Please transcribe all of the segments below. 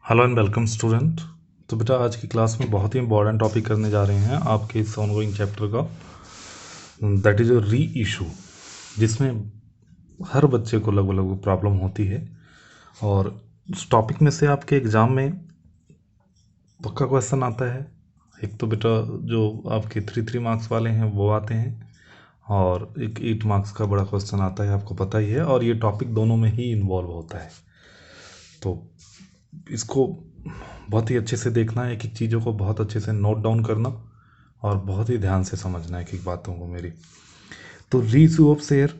Hello and welcome student. तो बेटा आज की क्लास में बहुत ही इंपॉर्टेंट टॉपिक करने जा रहे हैं आपके इस ऑनगोइंग चैप्टर का, दैट इज़ अ री इशू, जिसमें हर बच्चे को लगभग लगभग प्रॉब्लम होती है। और उस टॉपिक में से आपके एग्ज़ाम में पक्का क्वेश्चन आता है। एक तो बेटा जो आपके 3 मार्क्स वाले हैं वो आते हैं, और एक 8 मार्क्स का बड़ा क्वेश्चन आता है, आपको पता ही है। और ये टॉपिक दोनों में ही इन्वॉल्व होता है, तो इसको बहुत ही अच्छे से देखना है, एक एक चीज़ों को बहुत अच्छे से नोट डाउन करना और बहुत ही ध्यान से समझना है एक एक बातों को मेरी। तो री इशू ऑफ शेयर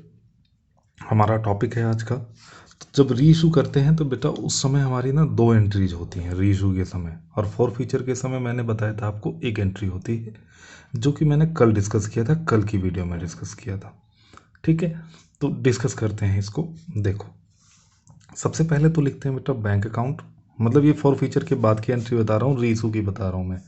हमारा टॉपिक है आज का। तो जब री इशू करते हैं तो बेटा उस समय हमारी ना 2 एंट्रीज होती हैं री इशू के समय, और फॉर फीचर के समय मैंने बताया था आपको 1 एंट्री होती है, जो कि मैंने कल डिस्कस किया था, कल की वीडियो में डिस्कस किया था। ठीक है, तो डिस्कस करते हैं इसको। देखो सबसे पहले तो लिखते हैं बेटा बैंक अकाउंट, मतलब ये फॉर फीचर के बाद की एंट्री बता रहा हूँ, री इशू की बता रहा हूँ मैं।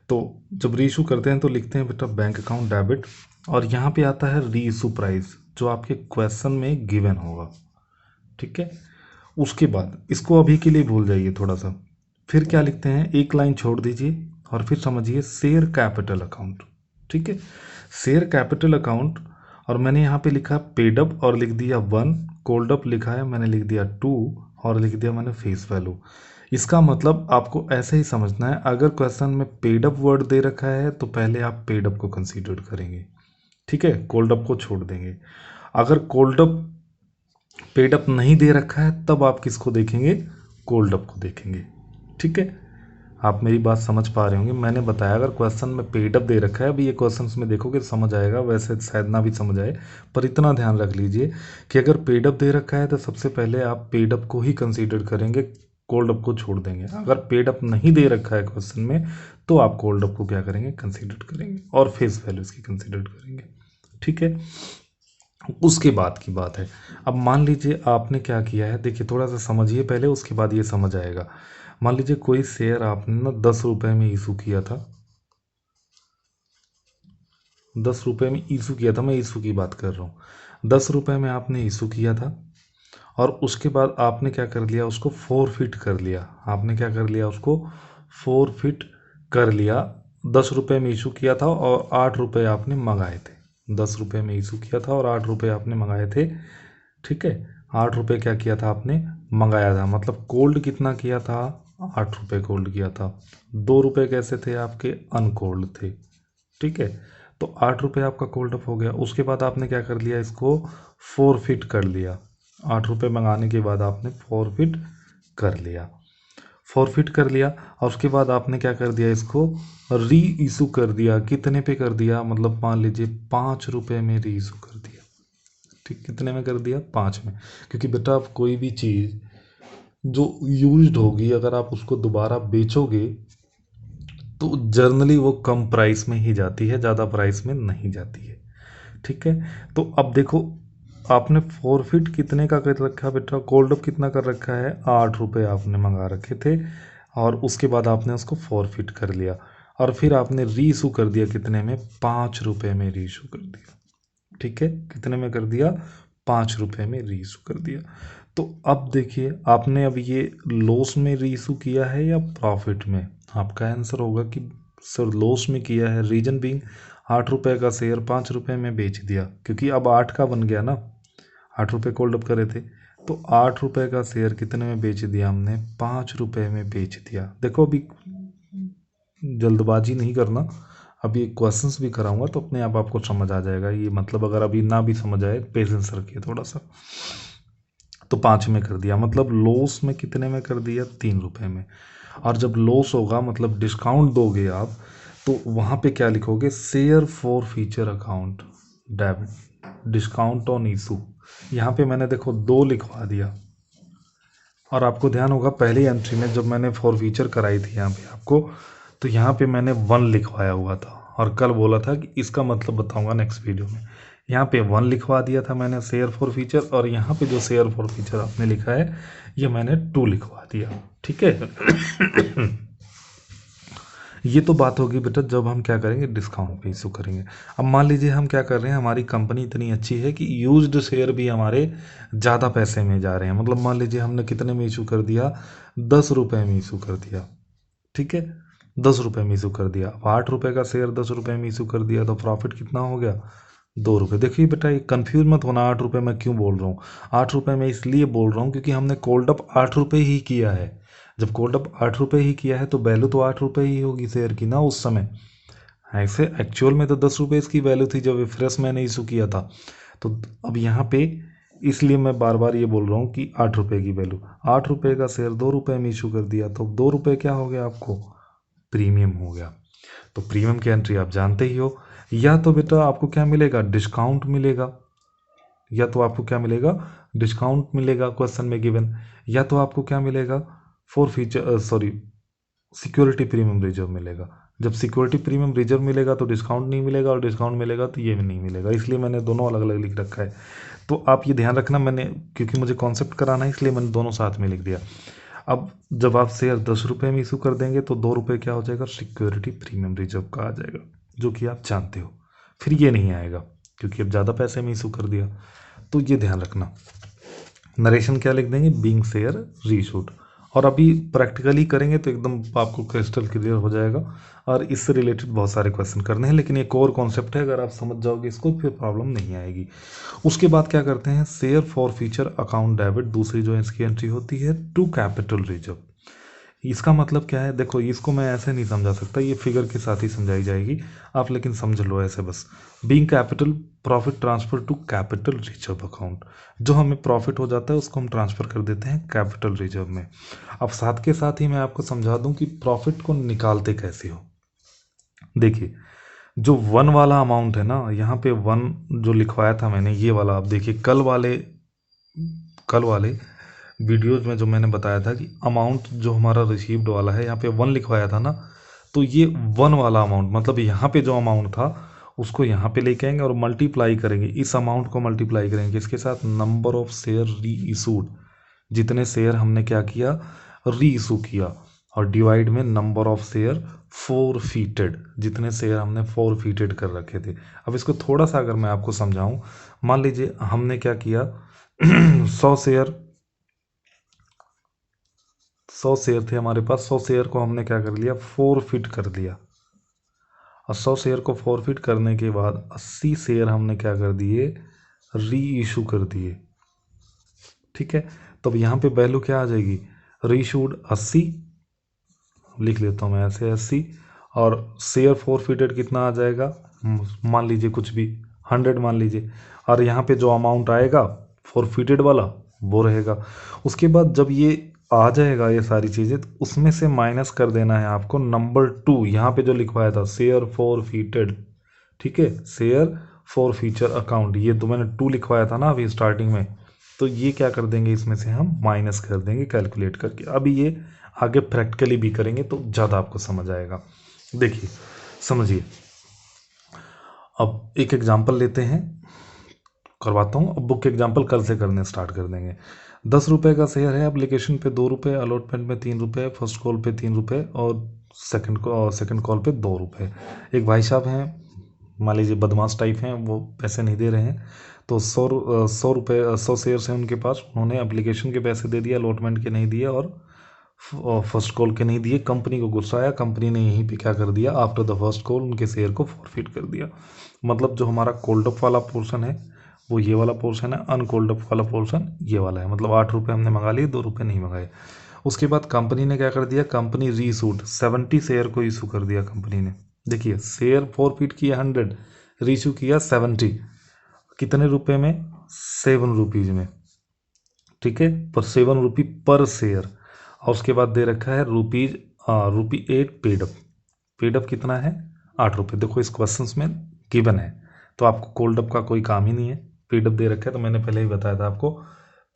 तो जब री इशू करते हैं तो लिखते हैं बेटा बैंक अकाउंट डेबिट, और यहाँ पे आता है री इशू प्राइस जो आपके क्वेश्चन में गिवन होगा। ठीक है, उसके बाद इसको अभी के लिए भूल जाइए थोड़ा सा। फिर क्या लिखते हैं, एक लाइन छोड़ दीजिए और फिर समझिए शेयर कैपिटल अकाउंट। ठीक है, शेयर कैपिटल अकाउंट, और मैंने यहाँ पे लिखा पेड अप और लिख दिया 1, कोल्ड अप लिखा है मैंने लिख दिया 2, और लिख दिया मैंने फेस वैल्यू। इसका मतलब आपको ऐसे ही समझना है, अगर क्वेश्चन में पेड अप वर्ड दे रखा है तो पहले आप पेड अप को कंसीडर करेंगे। ठीक है, कोल्ड अप को छोड़ देंगे। अगर कोल्ड अप पेड अप नहीं दे रखा है तब आप किसको देखेंगे, कोल्ड अप को देखेंगे। ठीक है, आप मेरी बात समझ पा रहे होंगे। मैंने बताया अगर क्वेश्चन में पेड अप दे रखा है, अभी ये क्वेश्चन में देखोगे समझ आएगा, वैसे शायद ना भी समझ आए, पर इतना ध्यान रख लीजिए कि अगर पेड अप दे रखा है तो सबसे पहले आप पेड अप को ही कंसीडर करेंगे, कोल्ड अप को छोड़ देंगे। अगर पेड अप नहीं दे रखा है क्वेश्चन में तो आप कोल्ड अप को क्या करेंगे, कंसीडर करेंगे, और फेस वैल्यूज की कंसीडर करेंगे। ठीक है, उसके बाद की बात है। अब मान लीजिए आपने क्या किया है, देखिए थोड़ा सा समझिए पहले, उसके बाद ये समझ आएगा। मान लीजिए कोई शेयर आपने ना 10 रुपए में इशू किया था, 10 रुपए में इशू किया था, मैं इशू की बात कर रहा हूँ। 10 रुपए में आपने इशू किया था, और उसके बाद आपने क्या कर लिया, उसको फोरफिट कर लिया। आपने क्या कर लिया, उसको फोरफिट कर लिया। 10 रुपए में इशू किया था और 8 रुपए आपने मंगाए थे। 10 रुपए में इशू किया था और 8 रुपए आपने मंगाए थे। ठीक है, 8 रुपए क्या किया था आपने, मंगाया था, मतलब कोल्ड कितना किया था, 8 रुपए कोल्ड किया था। 2 रुपए कैसे थे आपके, अनकोल्ड थे। ठीक है, तो 8 रुपये आपका कोल्ड अप हो गया। उसके बाद आपने क्या कर लिया, इसको फोरफिट कर लिया। 8 रुपये मंगाने के बाद आपने फोरफिट कर लिया, फोरफिट कर लिया। और उसके बाद आपने क्या कर दिया, इसको री इशू कर दिया। कितने पे कर दिया, मतलब मान लीजिए 5 रुपये में री इशू कर दिया। ठीक, कितने में कर दिया, 5 में। क्योंकि बेटा आप कोई भी चीज़ जो यूज्ड होगी अगर आप उसको दोबारा बेचोगे तो जर्नली वो कम प्राइस में ही जाती है, ज़्यादा प्राइस में नहीं जाती है। ठीक है, तो अब देखो आपने फोरफिट कितने का कर रखा है बेटा, कोल्ड अप कितना कर रखा है, 8 रुपये आपने मंगा रखे थे, और उसके बाद आपने उसको फोरफिट कर लिया, और फिर आपने री इशू कर दिया कितने में, 5 रुपये में री इशू कर दिया। ठीक है, कितने में कर दिया, 5 रुपये में री इशू कर दिया। तो अब देखिए आपने अब ये लॉस में री इशू किया है या प्रॉफिट में, आपका आंसर होगा कि सर लॉस में किया है। रीजन बीइंग 8 रुपये का शेयर 5 रुपये में बेच दिया, क्योंकि अब 8 का बन गया ना, 8 रुपये कोल्ड अप करे थे, तो 8 रुपये का शेयर कितने में बेच दिया हमने, 5 रुपये में बेच दिया। देखो अभी जल्दबाजी नहीं करना, अभी एक क्वेश्चंस भी कराऊंगा तो अपने आप आपको समझ आ जाएगा ये, मतलब अगर अभी ना भी समझ आए पेशेंस रखिए थोड़ा सा। तो 5 में कर दिया, मतलब लॉस में कितने में कर दिया, 3 रुपये में। और जब लॉस होगा मतलब डिस्काउंट दोगे आप, तो वहाँ पे क्या लिखोगे, share for feature account debit discount on issue. यहाँ पे मैंने देखो 2 लिखवा दिया, और आपको ध्यान होगा पहली एंट्री में जब मैंने फॉर फीचर कराई थी यहाँ पे आपको, तो यहाँ पे मैंने 1 लिखवाया हुआ था, और कल बोला था कि इसका मतलब बताऊंगा नेक्स्ट वीडियो में। यहाँ पे 1 लिखवा दिया था मैंने शेयर फॉर फीचर, और यहाँ पे जो शेयर फॉर फीचर आपने लिखा है ये मैंने 2 लिखवा दिया। ठीक है ये तो बात होगी बेटा जब हम क्या करेंगे, डिस्काउंट पे इशू करेंगे। अब मान लीजिए हम क्या कर रहे हैं, हमारी कंपनी इतनी अच्छी है कि यूज्ड शेयर भी हमारे ज़्यादा पैसे में जा रहे हैं। मतलब मान लीजिए हमने कितने में इशू कर दिया, 10 रुपये में इशू कर दिया, ठीक है, 10 रुपये में इशू कर दिया। अब 8 रुपये का शेयर 10 रुपये में इशू कर दिया तो प्रॉफिट कितना हो गया, 2 रुपये। देखिए बेटा ये कन्फ्यूज मत होना, 8 रुपये मैं क्यों बोल रहा हूँ, 8 रुपये मैं इसलिए बोल रहा हूँ क्योंकि हमने कोल्ड अप 8 रुपये ही किया है। जब कोल्ड अप 8 रुपये ही किया है तो वैल्यू तो 8 रुपये ही होगी शेयर की ना उस समय। ऐसे एक्चुअल में तो 10 रुपये इसकी वैल्यू थी जब फ्रेश मैंने इशू किया था। तो अब यहाँ पे इसलिए मैं बार बार ये बोल रहा हूँ कि 8 रुपये की वैल्यू, 8 रुपये का शेयर 2 रुपये में इशू कर दिया तो 2 रुपये क्या हो गया आपको, प्रीमियम हो गया। तो प्रीमियम की एंट्री आप जानते ही हो। या तो बेटा आपको क्या मिलेगा, डिस्काउंट मिलेगा, या तो आपको क्या मिलेगा, डिस्काउंट मिलेगा क्वेश्चन में गिवन, या तो आपको क्या मिलेगा, for future sorry security premium reserve मिलेगा। जब सिक्योरिटी प्रीमियम रिजर्व मिलेगा तो डिस्काउंट नहीं मिलेगा, और डिस्काउंट मिलेगा तो ये भी नहीं मिलेगा, इसलिए मैंने दोनों अलग अलग लिख रखा है। तो आप ये ध्यान रखना, मैंने क्योंकि मुझे कॉन्सेप्ट कराना है इसलिए मैंने दोनों साथ में लिख दिया। अब जब आप शेयर 10 रुपये में इशू कर देंगे तो 2 रुपये क्या हो जाएगा, सिक्योरिटी प्रीमियम रिजर्व का आ जाएगा, जो कि आप जानते हो। फिर ये नहीं आएगा क्योंकि अब ज़्यादा पैसे में इशू कर दिया। तो ये ध्यान रखना। नरेशन क्या लिख देंगे, बीइंग शेयर रीशूट। और अभी प्रैक्टिकली करेंगे तो एकदम आपको क्रिस्टल क्लियर हो जाएगा। और इससे रिलेटेड बहुत सारे क्वेश्चन करने हैं, लेकिन एक और कॉन्सेप्ट है, अगर आप समझ जाओगे इसको फिर प्रॉब्लम नहीं आएगी। उसके बाद क्या करते हैं, share for future account debit, दूसरी जो इसकी एंट्री होती है टू कैपिटल रिजर्व। इसका मतलब क्या है, देखो इसको मैं ऐसे नहीं समझा सकता, ये फिगर के साथ ही समझाई जाएगी आप, लेकिन समझ लो ऐसे बस। Being capital profit transfer to capital reserve account, जो हमें प्रॉफिट हो जाता है उसको हम ट्रांसफर कर देते हैं कैपिटल रिजर्व में। अब साथ के साथ ही मैं आपको समझा दूं कि प्रॉफिट को निकालते कैसे हो। देखिए जो 1 वाला अमाउंट है ना, यहाँ पे 1 जो लिखवाया था मैंने, ये वाला आप देखिए, कल वाले वीडियोज में जो मैंने बताया था कि अमाउंट जो हमारा रिसीव्ड वाला है, यहाँ पे 1 लिखवाया था ना, तो ये 1 वाला अमाउंट मतलब यहाँ पे जो अमाउंट था उसको यहाँ पे लेके आएंगे और मल्टीप्लाई करेंगे, इस अमाउंट को मल्टीप्लाई करेंगे इसके साथ नंबर ऑफ शेयर री इशूड, जितने शेयर हमने क्या किया, री इशू किया, और डिवाइड में नंबर ऑफ शेयर फोरफीटेड, जितने शेयर हमने फोरफीटेड कर रखे थे। अब इसको थोड़ा सा अगर मैं आपको समझाऊं, मान लीजिए हमने क्या किया 100 शेयर थे हमारे पास, 100 शेयर को हमने क्या कर लिया, फोरफिट कर दिया। और 100 शेयर को फोरफिट करने के बाद 80 शेयर हमने क्या कर दिए, री इशू कर दिए, ठीक है। तो अब यहाँ पे वैल्यू क्या आ जाएगी, री इशूड 80, लिख लेता हूँ मैं ऐसे 80, और शेयर फोरफिटेड कितना आ जाएगा, मान लीजिए कुछ भी 100 मान लीजिए, और यहाँ पे जो अमाउंट आएगा फोरफिटेड वाला वो रहेगा। उसके बाद जब ये आ जाएगा ये सारी चीज़ें, तो उसमें से माइनस कर देना है आपको नंबर 2, यहाँ पे जो लिखवाया था शेयर फोरफिटेड, ठीक है, शेयर फॉर फ्यूचर अकाउंट, ये तो मैंने 2 लिखवाया था ना अभी स्टार्टिंग में, तो ये क्या कर देंगे, इसमें से हम माइनस कर देंगे कैलकुलेट करके। अभी ये आगे प्रैक्टिकली भी करेंगे तो ज़्यादा आपको समझ आएगा। देखिए समझिए, अब एक एग्जांपल लेते हैं, करवाता हूँ। अब बुक एग्जांपल कल से करने स्टार्ट कर देंगे। 10 रुपये का शेयर है, एप्लीकेशन पे 2 रुपये, अलॉटमेंट में 3 रुपये, फर्स्ट कॉल पे 3 रुपये, और सेकंड कॉल पे 2 रुपये। एक भाई साहब हैं, मान लीजिए बदमाश टाइप हैं, वो पैसे नहीं दे रहे हैं, तो 100 शेयर्स हैं उनके पास, उन्होंने एप्लीकेशन के पैसे दे दिए, अलॉटमेंट के नहीं दिए, और फर्स्ट कॉल के नहीं दिए। कंपनी को गुस्सा आया, कंपनी ने यहीं पे क्या कर दिया, आफ्टर द फर्स्ट कॉल उनके शेयर को फॉरफिट कर दिया। मतलब जो हमारा कोल्ड अप वाला पोर्शन है वो ये वाला पोर्शन है, अनकोल्ड अप वाला पोर्शन ये वाला है। मतलब 8 रुपये हमने मंगा लिए, 2 रुपये नहीं मंगाए। उसके बाद कंपनी ने क्या कर दिया, कंपनी री इशूड 70 शेयर को इशू कर दिया कंपनी ने। देखिए शेयर फॉरफिट किया 100, री इशू किया 70, कितने रुपए में, 7 रुपीज़ में, ठीक है, पर 7 रुपी पर शेयर। और उसके बाद दे रखा है ₹8 पेड अप कितना है, 8 रुपये। देखो इस क्वेश्चंस में गिवन है, तो आपको कोल्ड अप का कोई काम ही नहीं है। पेड अप दे रखा है तो मैंने पहले ही बताया था आपको,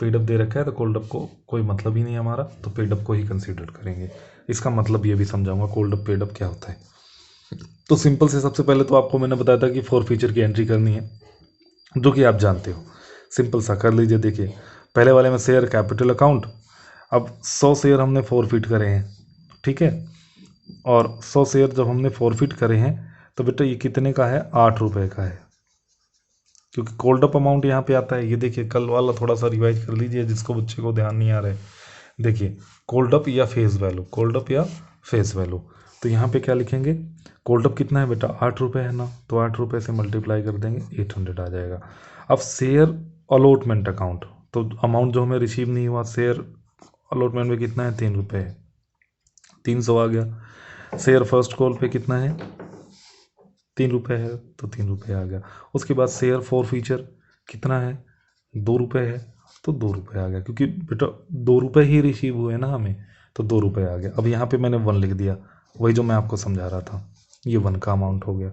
पेड अप दे रखा है तो कोल्ड अप को कोई मतलब ही नहीं है हमारा, तो पेड अप को ही कंसीडर करेंगे। इसका मतलब ये भी समझाऊंगा कोल्ड अप पेड अप क्या होता है। तो सिंपल से सबसे पहले तो आपको मैंने बताया था कि फॉर फ्यूचर की एंट्री करनी है, जो कि आप जानते हो, सिंपल सा कर लीजिए। देखिए पहले वाले में शेयर कैपिटल अकाउंट, अब 100 शेयर हमने फॉरफिट करे हैं, ठीक है, और 100 शेयर जब हमने फॉरफिट करे हैं तो बेटा ये कितने का है, 8 रुपये का है, क्योंकि कोल्ड अप अमाउंट यहाँ पे आता है। ये देखिए कल वाला थोड़ा सा रिवाइज कर लीजिए जिसको बच्चे को ध्यान नहीं आ रहा है। देखिए कोल्ड अप या फेस वैल्यू, कोल्ड अप या फेस वैल्यू, तो यहाँ पे क्या लिखेंगे, कोल्ड अप कितना है बेटा, 8 रुपये है ना, तो 8 रुपये से मल्टीप्लाई कर देंगे 800 आ जाएगा। अब शेयर अलॉटमेंट अकाउंट, तो अमाउंट जो हमें रिसीव नहीं हुआ शेयर अलॉटमेंट में कितना है, 3 रुपये है, 300 आ गया। शेयर फर्स्ट कॉल पे कितना है, 3 रुपये है, तो 3 रुपये आ गया। उसके बाद शेयर फॉर फीचर कितना है, 2 रुपये है, तो 2 रुपये आ गया, क्योंकि बेटा 2 रुपये ही रिसीव हुए ना हमें, तो 2 रुपये आ गया। अब यहाँ पे मैंने 1 लिख दिया, वही जो मैं आपको समझा रहा था, ये 1 का अमाउंट हो गया,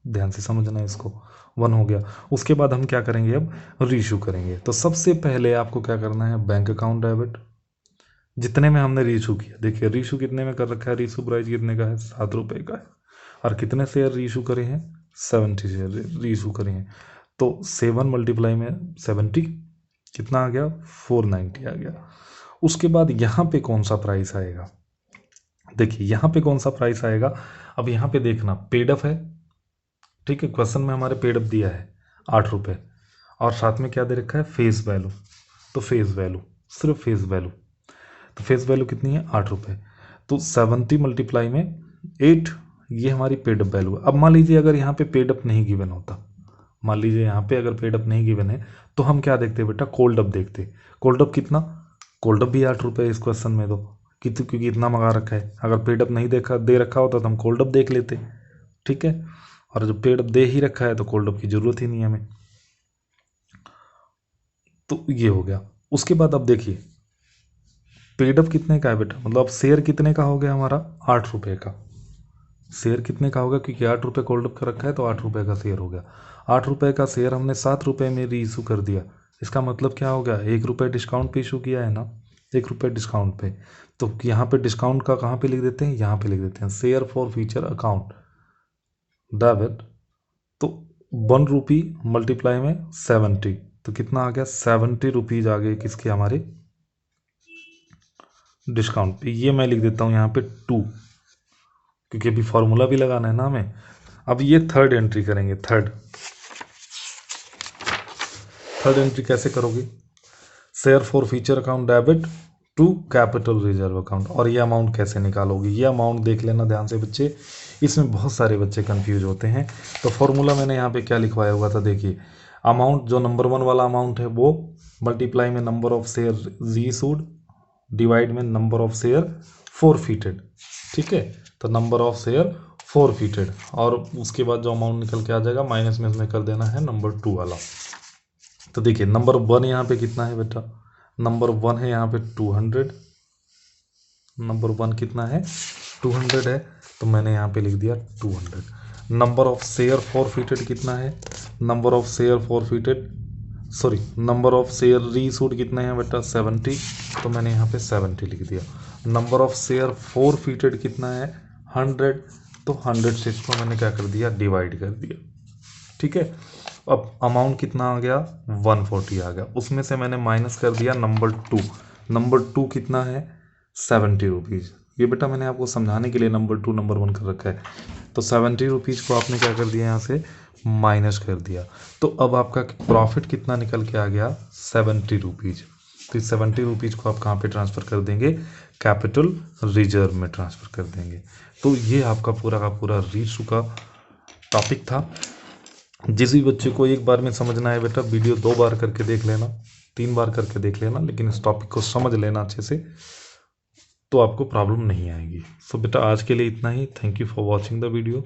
ध्यान से समझना है इसको, 1 हो गया। उसके बाद हम क्या करेंगे, अब रीइशू करेंगे। तो सबसे पहले आपको क्या करना है, बैंक अकाउंट डेबिट, जितने में हमने रीइशू किया, देखिए रीइशू कितने में कर रखा है, रीइशू प्राइस कितने का है, 7 रुपये का है, और कितने शेयर रीइशू करे हैं, 70 शेयर रीइशू करे हैं, तो 7 मल्टीप्लाई में 70 कितना आ गया, 490 आ गया। उसके बाद यहाँ पे कौन सा प्राइस आएगा, देखिए यहाँ पे कौन सा प्राइस आएगा, अब यहाँ पे देखना पेड अप है, ठीक है, क्वेश्चन में हमारे पेड अप दिया है 8 रुपये, और साथ में क्या दे रखा है, फेस वैल्यू, तो फेस वैल्यू, सिर्फ फेस वैल्यू, तो फेस वैल्यू कितनी है, 8 रुपये, तो 70 मल्टीप्लाई में 8, ये हमारी पेड अप वैल्यू है। अब मान लीजिए अगर यहाँ पे पेड अप नहीं गिवन होता, मान लीजिए यहाँ पे अगर पेड अप नहीं गिवन है, तो हम क्या देखते बेटा, कोल्ड अप देखते। कोल्ड अप कितना, कोल्ड अप भी 8 रुपये इस क्वेश्चन में, तो क्योंकि इतना मंगा रखा है, अगर पेड अप नहीं दे रखा होता तो हम कोल्ड अप देख लेते, ठीक है, और जब पेड अप दे ही रखा है तो कोल्ड अप की जरूरत ही नहीं है हमें, तो ये हो गया। उसके बाद अब देखिए पेड अप कितने का है बेटा, मतलब अब शेयर कितने का हो गया हमारा, 8 रुपये का, शेयर कितने का होगा, क्योंकि 8 रुपये कोल्ड अप का रखा है तो 8 रुपये का शेयर हो गया। 8 रुपये का शेयर हमने 7 रुपये में री इशू कर दिया, इसका मतलब क्या हो गया, 1 रुपये डिस्काउंट पे इशू किया है ना, 1 रुपये डिस्काउंट पे, तो यहाँ पे डिस्काउंट का कहाँ पे लिख देते हैं, यहाँ पे लिख देते हैं share for future account debit, तो 1 रुपी मल्टीप्लाई में 70, तो कितना आ गया, 70 रुपीज़ आ गए किसके, हमारे डिस्काउंट पे। ये मैं लिख देता हूँ यहाँ पे 2, क्योंकि अभी फॉर्मूला भी लगाना है ना हमें। अब ये थर्ड एंट्री करेंगे, थर्ड एंट्री कैसे करोगे, share for future account debit to capital reserve account, और ये अमाउंट कैसे निकालोगे, ये अमाउंट देख लेना ध्यान से बच्चे, इसमें बहुत सारे बच्चे कंफ्यूज होते हैं। तो फॉर्मूला मैंने यहाँ पे क्या लिखवाया हुआ था, देखिए अमाउंट जो नंबर 1 वाला अमाउंट है वो मल्टीप्लाई में number of share reissued divide में नंबर ऑफ शेयर फॉरफिटेड, ठीक है, तो नंबर ऑफ शेयर फॉरफिटेड, और उसके बाद जो अमाउंट निकल के आ जाएगा माइनस में इसमें कर देना है नंबर 2 वाला। तो देखिए नंबर 1 यहाँ पे कितना है बेटा, नंबर 1 है यहाँ पे 200, नंबर 1 कितना है 200 है, तो मैंने यहाँ पे लिख दिया 200। नंबर ऑफ शेयर फॉरफिटेड कितना है, number of share forfeited sorry number of share reissued कितने हैं बेटा 70, तो मैंने यहाँ पे 70 लिख दिया। नंबर ऑफ शेयर फॉरफिटेड कितना है 100, तो 100 से इसको मैंने क्या कर दिया, डिवाइड कर दिया, ठीक है। अब अमाउंट कितना आ गया 140 आ गया, उसमें से मैंने माइनस कर दिया नंबर 2, नंबर 2 कितना है 70 रुपीज़, ये बेटा मैंने आपको समझाने के लिए नंबर 2 नंबर 1 कर रखा है, तो 70 रुपीज़ को आपने क्या कर दिया यहाँ से माइनस कर दिया, तो अब आपका प्रॉफिट कितना निकल के आ गया 70 रुपीज़। तो इस 70 रुपीज़ को आप कहाँ पे ट्रांसफ़र कर देंगे, कैपिटल रिजर्व में ट्रांसफ़र कर देंगे। तो ये आपका पूरा का पूरा रीइशू का टॉपिक था। जिस भी बच्चे को एक बार में समझना है बेटा वीडियो 2 बार करके देख लेना, 3 बार करके देख लेना, लेकिन इस टॉपिक को समझ लेना अच्छे से, तो आपको प्रॉब्लम नहीं आएगी। सो बेटा आज के लिए इतना ही, thank you for watching the video.